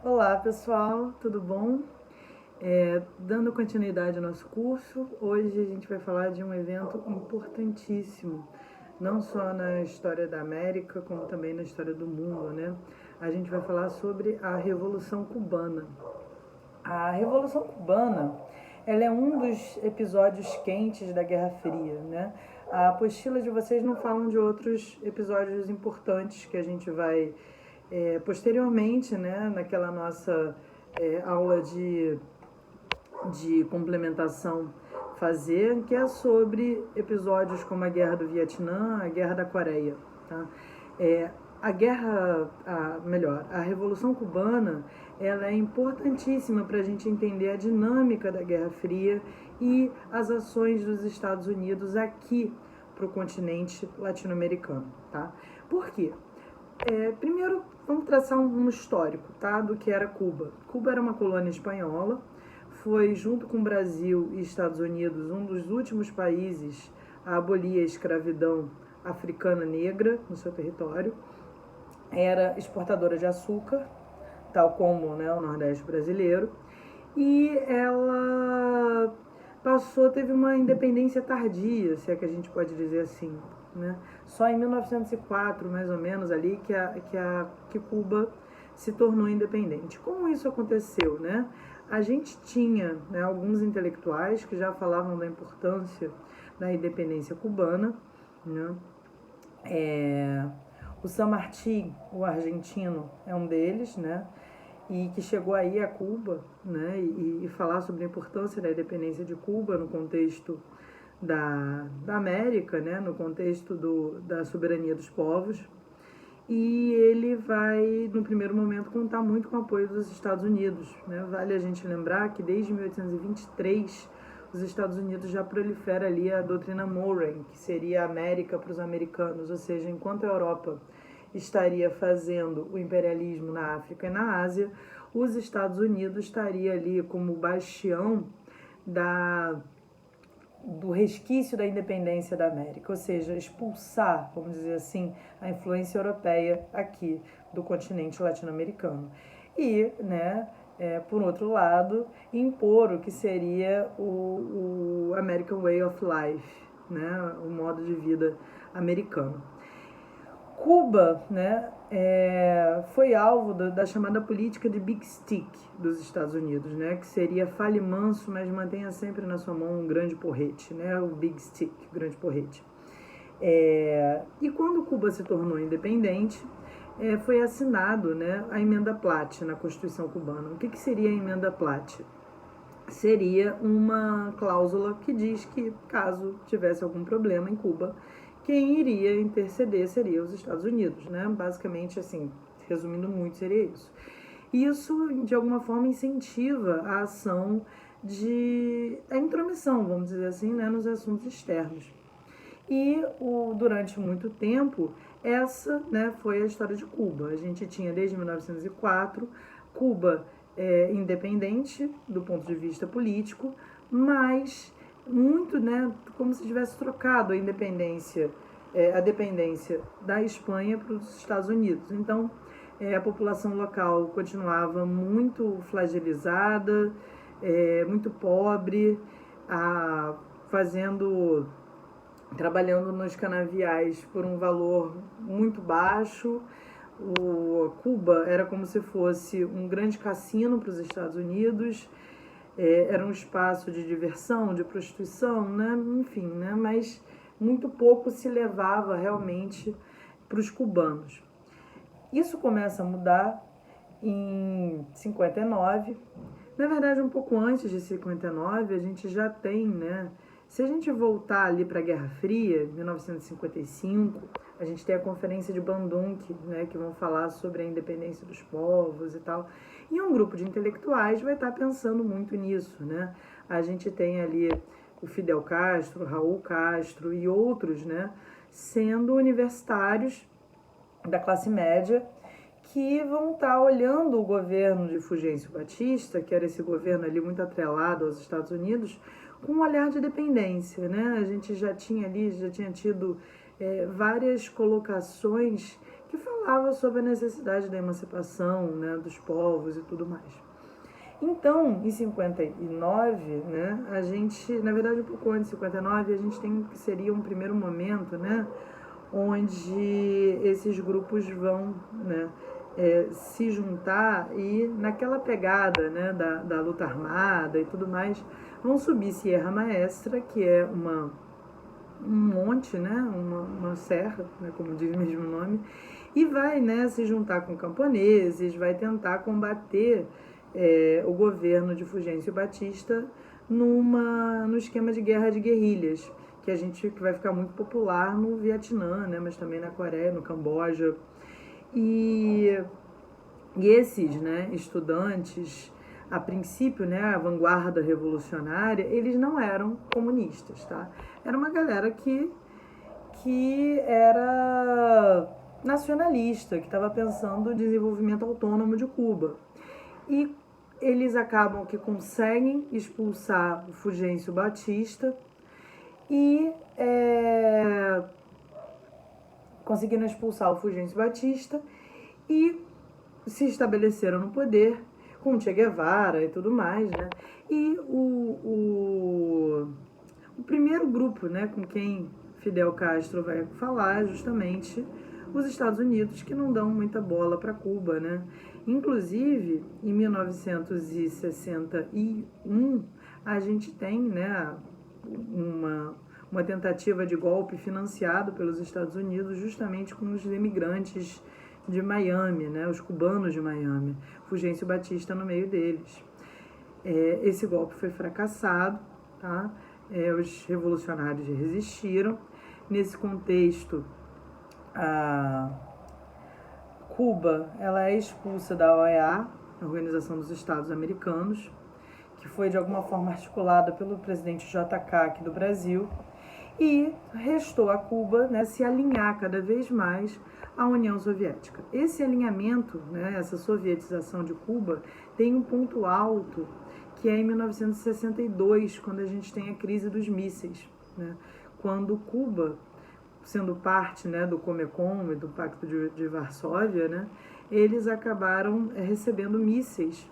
Olá pessoal, tudo bom? Dando continuidade ao nosso curso, hoje a gente vai falar de um evento importantíssimo, não só na história da América, como também na história do mundo, né? A gente vai falar sobre a Revolução Cubana. A Revolução Cubana, ela é um dos episódios quentes da Guerra Fria, né? A apostila de vocês não falam de outros episódios importantes que a gente vai posteriormente, né, naquela nossa aula de complementação fazer, que é sobre episódios como a Guerra do Vietnã, a Guerra da Coreia, tá? A Revolução Cubana, ela é importantíssima para a gente entender a dinâmica da Guerra Fria e as ações dos Estados Unidos aqui para o continente latino-americano, tá? Por quê? Primeiro, vamos traçar um histórico, tá, do que era Cuba. Cuba era uma colônia espanhola, foi, junto com o Brasil e Estados Unidos, um dos últimos países a abolir a escravidão africana negra no seu território. Era exportadora de açúcar, tal como, né, o Nordeste brasileiro, e ela teve uma independência tardia, se é que a gente pode dizer assim, né? Só em 1904, mais ou menos, ali, que Cuba se tornou independente. Como isso aconteceu, né? A gente tinha, né, alguns intelectuais que já falavam da importância da independência cubana, né? O San Martín, o argentino, é um deles, né? E que chegou aí a Cuba, né? E falar sobre a importância da independência de Cuba no contexto da América, né? No contexto da soberania dos povos. E ele vai, no primeiro momento, contar muito com o apoio dos Estados Unidos, né? Vale a gente lembrar que desde 1823 os Estados Unidos já prolifera ali a doutrina Monroe, que seria a América para os americanos, ou seja, enquanto a Europa estaria fazendo o imperialismo na África e na Ásia, os Estados Unidos estaria ali como bastião do resquício da independência da América, ou seja, expulsar, vamos dizer assim, a influência europeia aqui do continente latino-americano. E, né, por outro lado, impor o que seria o American Way of Life, né, o modo de vida americano. Cuba, né, foi alvo da chamada política de Big Stick dos Estados Unidos, né, que seria fale manso, mas mantenha sempre na sua mão um grande porrete, né, o Big Stick, o grande porrete. E quando Cuba se tornou independente, foi assinado, né, a Emenda Platt na Constituição cubana. O que seria a Emenda Platt? Seria uma cláusula que diz que, caso tivesse algum problema em Cuba, quem iria interceder seria os Estados Unidos, né? Basicamente, assim, resumindo muito, seria isso. Isso, de alguma forma, incentiva a ação a intromissão, vamos dizer assim, né, nos assuntos externos. E durante muito tempo, essa, né, foi a história de Cuba. A gente tinha, desde 1904, Cuba independente do ponto de vista político, mas muito, né, como se tivesse trocado a independência, a dependência da Espanha para os Estados Unidos. Então, a população local continuava muito fragilizada, muito pobre, trabalhando nos canaviais por um valor muito baixo. Cuba era como se fosse um grande cassino para os Estados Unidos, era um espaço de diversão, de prostituição, né? Enfim, né? Mas muito pouco se levava realmente para os cubanos. Isso começa a mudar em 59. Na verdade, um pouco antes de 59, a gente já tem, né? Se a gente voltar ali para a Guerra Fria, 1955, a gente tem a Conferência de Bandung, né, que vão falar sobre a independência dos povos e tal. E um grupo de intelectuais vai estar pensando muito nisso, né? A gente tem ali o Fidel Castro, o Raul Castro e outros, né, sendo universitários da classe média, que vão estar olhando o governo de Fulgêncio Batista, que era esse governo ali muito atrelado aos Estados Unidos, com um olhar de dependência, né? A gente já tinha tido várias colocações que falava sobre a necessidade da emancipação, né, dos povos e tudo mais. Então, em 59, né, a gente, na verdade um pouco antes de 59, a gente tem que seria um primeiro momento, né, onde esses grupos vão, né, se juntar e naquela pegada, né, da luta armada e tudo mais, vão subir Sierra Maestra, que é um monte, né, uma serra, né, como diz o mesmo nome, e vai, né, se juntar com camponeses, vai tentar combater o governo de Fulgêncio Batista no esquema de guerra de guerrilhas, que vai ficar muito popular no Vietnã, né, mas também na Coreia, no Camboja. E esses, né, estudantes, a princípio, né, a vanguarda revolucionária, eles não eram comunistas, tá? Era uma galera que era nacionalista, que estava pensando no desenvolvimento autônomo de Cuba. E eles acabam que conseguem expulsar o Fulgêncio Batista e conseguiram expulsar o Fulgêncio Batista e se estabeleceram no poder com Che Guevara e tudo mais, né? E o primeiro grupo, né, com quem Fidel Castro vai falar é justamente os Estados Unidos, que não dão muita bola para Cuba, né? Inclusive, em 1961, a gente tem, né, uma tentativa de golpe financiado pelos Estados Unidos justamente com os imigrantes de Miami, né, os cubanos de Miami, Fulgêncio Batista no meio deles. Esse golpe foi fracassado, tá? Os revolucionários resistiram. Nesse contexto, Cuba ela é expulsa da OEA, a Organização dos Estados Americanos, que foi de alguma forma articulada pelo presidente JK aqui do Brasil, e restou a Cuba, né, se alinhar cada vez mais à União Soviética. Esse alinhamento, né, essa sovietização de Cuba, tem um ponto alto, que é em 1962, quando a gente tem a crise dos mísseis, né, quando Cuba, sendo parte, né, do Comecon e do Pacto de Varsóvia, né, eles acabaram recebendo mísseis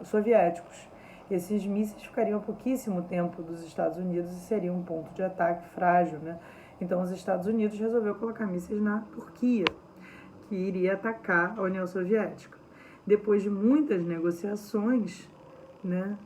soviéticos. Esses mísseis ficariam pouquíssimo tempo dos Estados Unidos e seriam um ponto de ataque frágil, né? Então os Estados Unidos resolveu colocar mísseis na Turquia, que iria atacar a União Soviética. Depois de muitas negociações, né,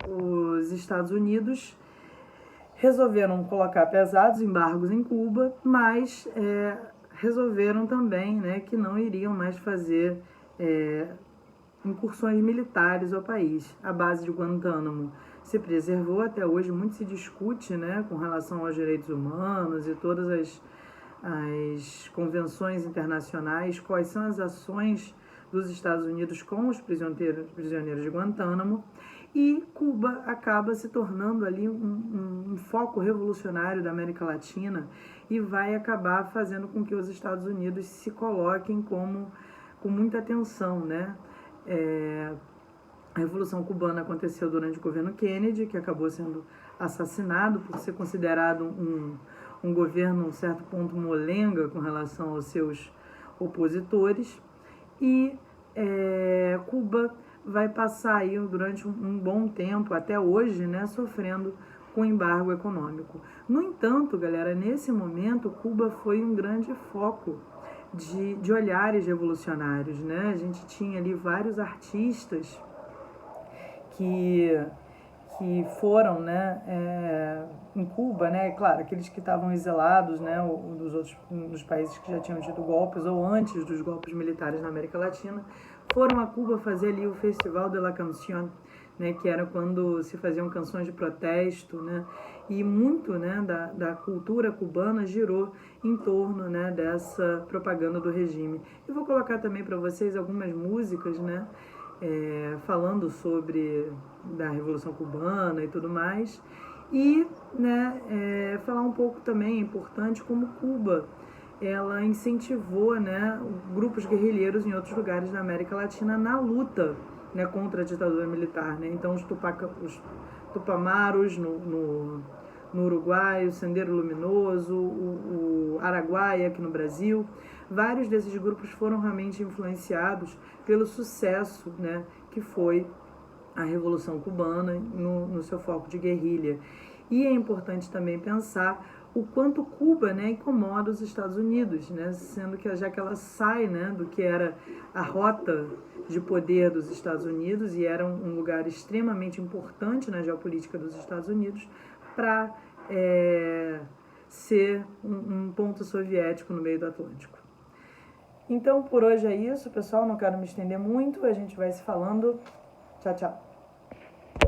os Estados Unidos resolveram colocar pesados embargos em Cuba, mas resolveram também, né, que não iriam mais fazer incursões militares ao país. A base de Guantánamo se preservou até hoje, muito se discute, né, com relação aos direitos humanos e todas as convenções internacionais, quais são as ações dos Estados Unidos com os prisioneiros de Guantánamo, e Cuba acaba se tornando ali um foco revolucionário da América Latina e vai acabar fazendo com que os Estados Unidos se coloquem com muita atenção, né? A Revolução Cubana aconteceu durante o governo Kennedy, que acabou sendo assassinado por ser considerado um governo, a um certo ponto, molenga com relação aos seus opositores, e Cuba vai passar aí durante um bom tempo, até hoje, né, sofrendo com embargo econômico. No entanto, galera, nesse momento, Cuba foi um grande foco de olhares revolucionários, né? A gente tinha ali vários artistas que foram, né, em Cuba, né, claro, aqueles que estavam exilados, né, dos países que já tinham tido golpes ou antes dos golpes militares na América Latina, foram a Cuba fazer ali o Festival de la Canción, né, que era quando se faziam canções de protesto, né, e muito, né, da cultura cubana girou em torno, né, dessa propaganda do regime. Eu vou colocar também para vocês algumas músicas, né, falando sobre da Revolução Cubana e tudo mais, e, né, falar um pouco também, é importante, como Cuba ela incentivou, né, grupos guerrilheiros em outros lugares da América Latina na luta, né, contra a ditadura militar, né? Então os Tupamaros, no Uruguai, o Sendero Luminoso, o Araguaia, aqui no Brasil. Vários desses grupos foram realmente influenciados pelo sucesso, né, que foi a Revolução Cubana no seu foco de guerrilha. E é importante também pensar o quanto Cuba, né, incomoda os Estados Unidos, né, sendo que já que ela sai, né, do que era a rota de poder dos Estados Unidos e era um lugar extremamente importante na geopolítica dos Estados Unidos, para ser um ponto soviético no meio do Atlântico. Então, por hoje é isso, pessoal. Não quero me estender muito. A gente vai se falando. Tchau, tchau.